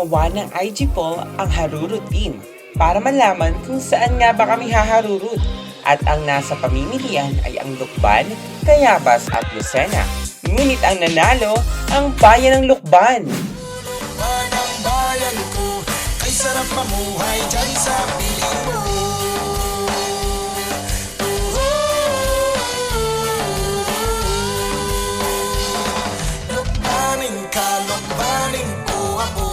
gumawa ng IG poll ang Harurut Team para malaman kung saan nga ba kami haharurut. At ang nasa pamimilian ay ang Lukban, Tayabas at Lucena. Ngunit ang nanalo, ang bayan ng Lukban. Lukban ang bayan ko, ay sarap mamuhay dyan sa piling mo. Lukbanin ka, lukbanin ko ako.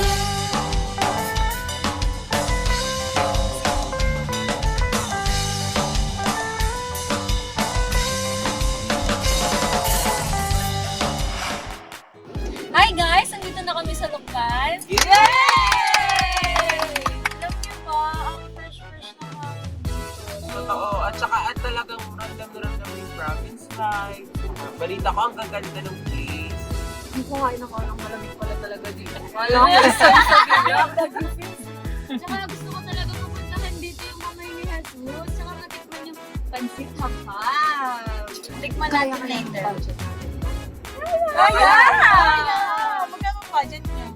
Hi guys! Nandito na kami sa Lukban. Yay! Alam niyo ba, ang fresh-fresh na hangin dito. Totoo. At saka at talagang ramdam na ramdam yung province life. Balita ko ang gaganda ng place. Hindi ko kain ako ng malamig pala talaga dito. Wala ko Tsaka gusto ko talaga pupuntahan dito yung mamay ni Jesus. Tsaka matikman yung pansik hapab. Tikman natin later. Kaya! Magkano budget niyo?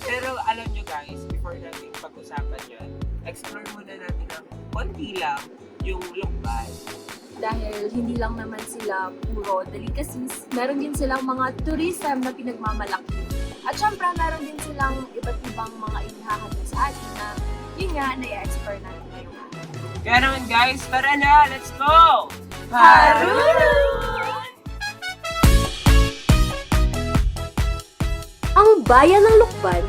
Pero alam nyo guys, before natin pag-usapan yan, explore muna natin ng konti lang yung Lukban. Dahil hindi lang naman sila puro delicacies, meron din silang mga tourism na pinagmamalaki. At syempre, meron din silang iba't ibang mga inihahatid sa atin na yun nga, na-explore natin ngayong araw. Kaya naman guys, tara na! Let's go! Ang bayan ng Lukban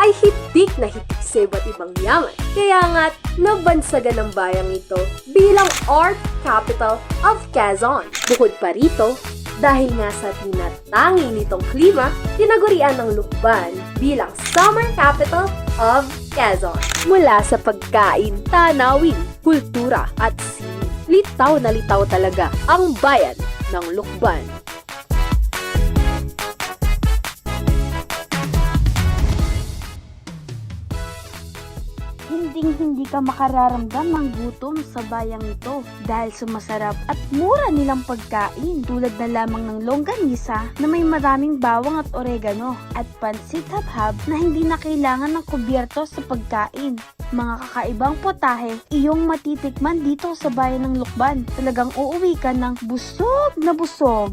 ay hitik na hitik sa iba't ibang yaman. Kaya nga't nabansagan ang bayang ito bilang Art Capital of Quezon. Bukod pa rito, dahil nga sa tinatangi nitong klima, tinagurian ng Lukban bilang Summer Capital of Quezon. Mula sa pagkain, tanawin, kultura at sining, litaw na litaw talaga ang bayan ng Lukban. Hinding-hindi ka makararamdam ng gutom sa bayang ito dahil sa masarap at mura nilang pagkain tulad na lamang ng longganisa na may maraming bawang at oregano at pansit habhab na hindi na kailangan ng kubyerto sa pagkain. Mga kakaibang potahe iyong matitikman dito sa bayan ng Lukban. Talagang uuwi ka ng busog na busog.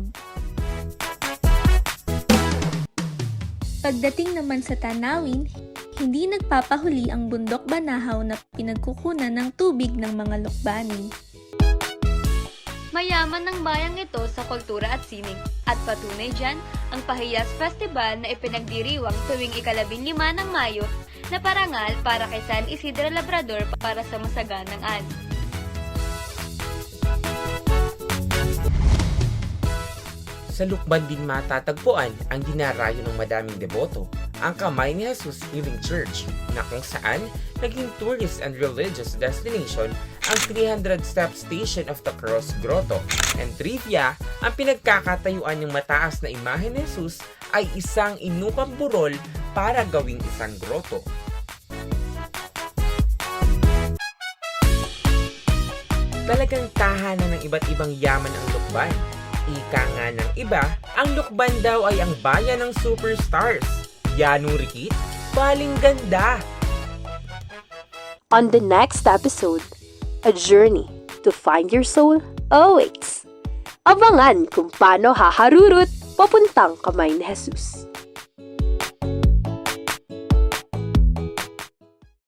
Pagdating naman sa tanawin, hindi nagpapahuli ang bundok Banahaw na pinagkukunan ng tubig ng mga Lukbanin. Mayaman ng bayang ito sa kultura at sining. At patunay dyan, ang Pahiyas Festival na ipinagdiriwang tuwing ika-15 ng Mayo na parangal para kay San Isidro Labrador para sa masaganang ani. Sa Lukban din matatagpuan ang dinarayo ng madaming deboto, ang Kamay ni Jesus Healing Church, na kung saan naging tourist and religious destination ang 300-step station of the Cross Grotto. And trivia, ang pinagkakatayuan ng mataas na imahe ni Jesus ay isang inukang burol para gawing isang grotto. Talagang tahanan ng iba't ibang yaman ang Lukban. Ika nga ng iba, ang Lukban daw ay ang bayan ng superstars. Yanu Rikit, paling ganda! On the next episode, a journey to find your soul awaits. Abangan kung paano haharurut papuntang Kamay ni Jesus.